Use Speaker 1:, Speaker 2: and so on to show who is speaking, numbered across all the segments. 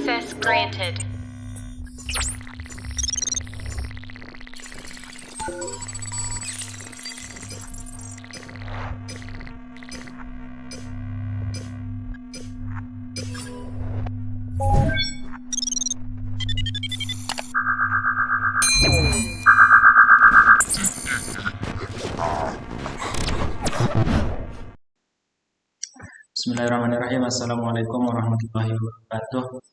Speaker 1: Access granted.
Speaker 2: Bismillahirrahmanirrahim. Assalamualaikum warahmatullahi wabarakatuh.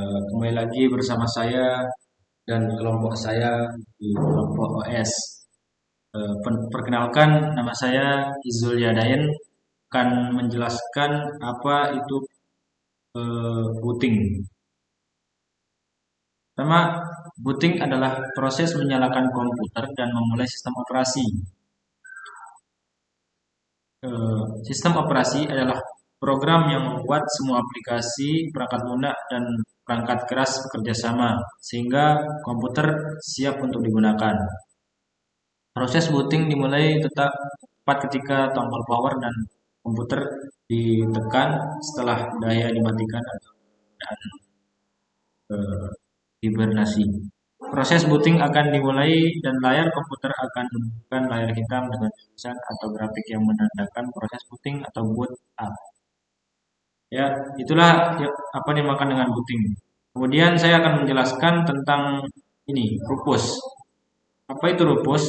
Speaker 2: Kembali lagi bersama saya dan kelompok saya di kelompok OS. Perkenalkan, nama saya Izul Yadain, akan menjelaskan apa itu booting. Pertama, booting adalah proses menyalakan komputer dan memulai sistem operasi. Sistem operasi adalah program yang membuat semua aplikasi, perangkat lunak, dan perangkat keras bekerja sama, sehingga komputer siap untuk digunakan. Proses booting dimulai tepat ketika tombol power dan komputer ditekan setelah daya dimatikan atau hibernasi. Proses booting akan dimulai dan layar komputer akan menunjukkan layar hitam dengan tulisan atau grafik yang menandakan proses booting atau boot up. Ya, itulah apa dimaksud dengan booting. Kemudian saya akan menjelaskan tentang ini, Rufus. Apa itu Rufus?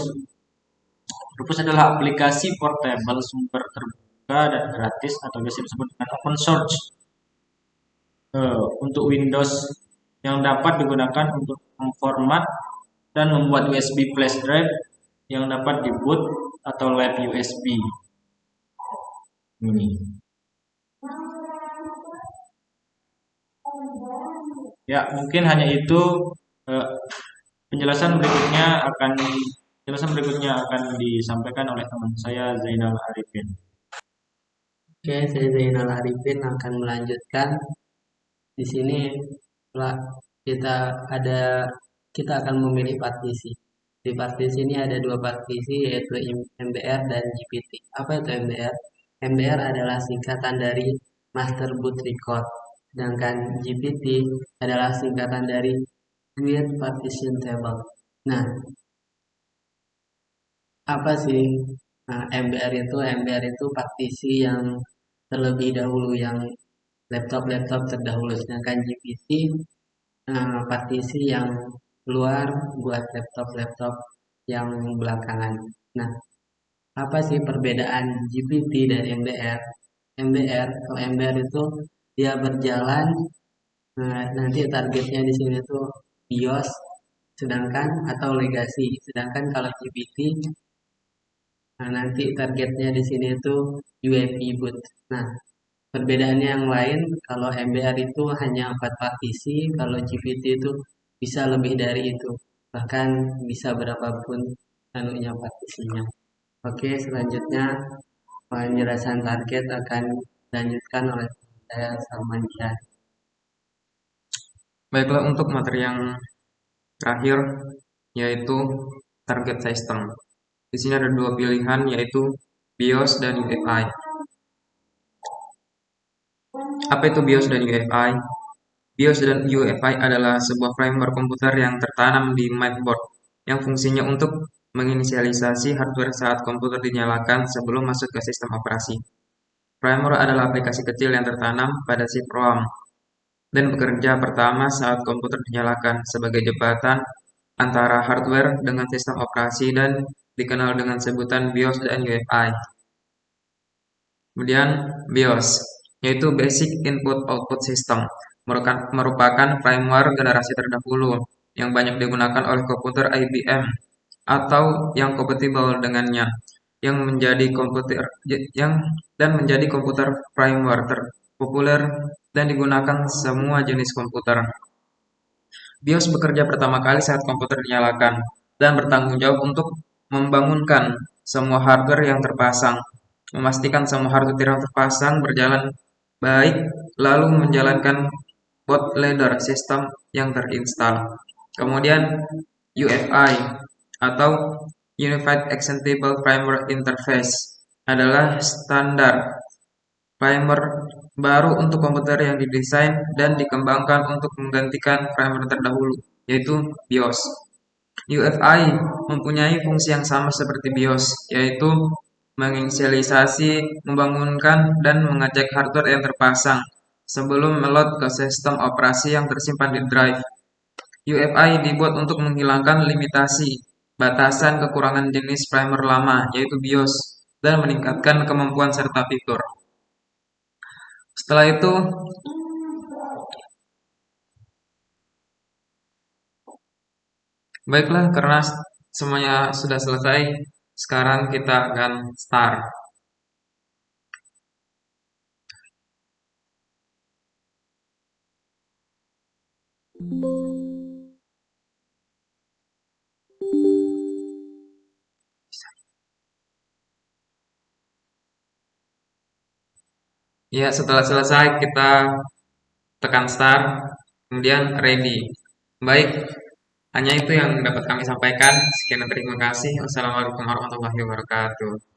Speaker 2: Rufus adalah aplikasi portable sumber terbuka dan gratis atau biasa disebut dengan open source untuk Windows yang dapat digunakan untuk memformat dan membuat USB flash drive yang dapat diboot atau lab USB. Ini. Ya, mungkin hanya itu. Penjelasan berikutnya akan disampaikan oleh teman saya Zainal Arifin.
Speaker 3: Oke, saya Zainal Arifin akan melanjutkan. Di sini kita akan memilih partisi. Di partisi ini ada dua partisi, yaitu MBR dan GPT. Apa itu MBR? MBR adalah singkatan dari Master Boot Record, sedangkan GPT adalah singkatan dari Guide Partition Table. Nah, apa sih MBR itu? MBR itu partisi yang terlebih dahulu, yang laptop terdahulu, sedangkan GPT partisi yang luar buat laptop yang belakangan. Nah, apa sih perbedaan GPT dan MBR? Kalau MBR itu dia berjalan, nanti targetnya di sini tuh BIOS, sedangkan atau legacy. Sedangkan kalau GPT, nanti targetnya di sini itu UEFI boot. Nah, perbedaannya yang lain, kalau MBR itu hanya 4 partisi, kalau GPT itu bisa lebih dari itu, bahkan bisa berapapun anunya partisinya. Oke, selanjutnya penjelasan target akan dilanjutkan oleh saya Salman Syah.
Speaker 4: Baiklah, untuk materi yang terakhir yaitu target system. Di sini ada dua pilihan, yaitu BIOS dan UEFI. Apa itu BIOS dan UEFI? BIOS dan UEFI adalah sebuah framework komputer yang tertanam di mainboard yang fungsinya untuk menginisialisasi hardware saat komputer dinyalakan sebelum masuk ke sistem operasi. Framework adalah aplikasi kecil yang tertanam pada si ROM dan bekerja pertama saat komputer dinyalakan sebagai jembatan antara hardware dengan sistem operasi dan dikenal dengan sebutan BIOS dan UEFI. Kemudian BIOS, yaitu Basic Input Output System, merupakan framework generasi terdahulu yang banyak digunakan oleh komputer IBM atau yang kompatibel dengannya, yang menjadi komputer framework terpopuler dan digunakan semua jenis komputer. BIOS bekerja pertama kali saat komputer dinyalakan dan bertanggung jawab untuk membangunkan semua hardware yang terpasang, memastikan semua hardware yang terpasang berjalan baik, lalu menjalankan bootloader sistem yang terinstal. Kemudian UEFI atau Unified Executable Framework Interface adalah standar framework baru untuk komputer yang didesain dan dikembangkan untuk menggantikan firmware terdahulu, yaitu BIOS. UEFI mempunyai fungsi yang sama seperti BIOS, yaitu menginisialisasi, membangunkan, dan mengecek hardware yang terpasang sebelum meload ke sistem operasi yang tersimpan di drive. UEFI dibuat untuk menghilangkan limitasi, batasan kekurangan jenis primer lama, yaitu BIOS, dan meningkatkan kemampuan serta fitur. Setelah itu, baiklah, karena semuanya sudah selesai, sekarang kita akan start. Ya, setelah selesai kita tekan start, kemudian ready. Baik, hanya itu yang dapat kami sampaikan. Sekian dan terima kasih. Wassalamualaikum warahmatullahi wabarakatuh.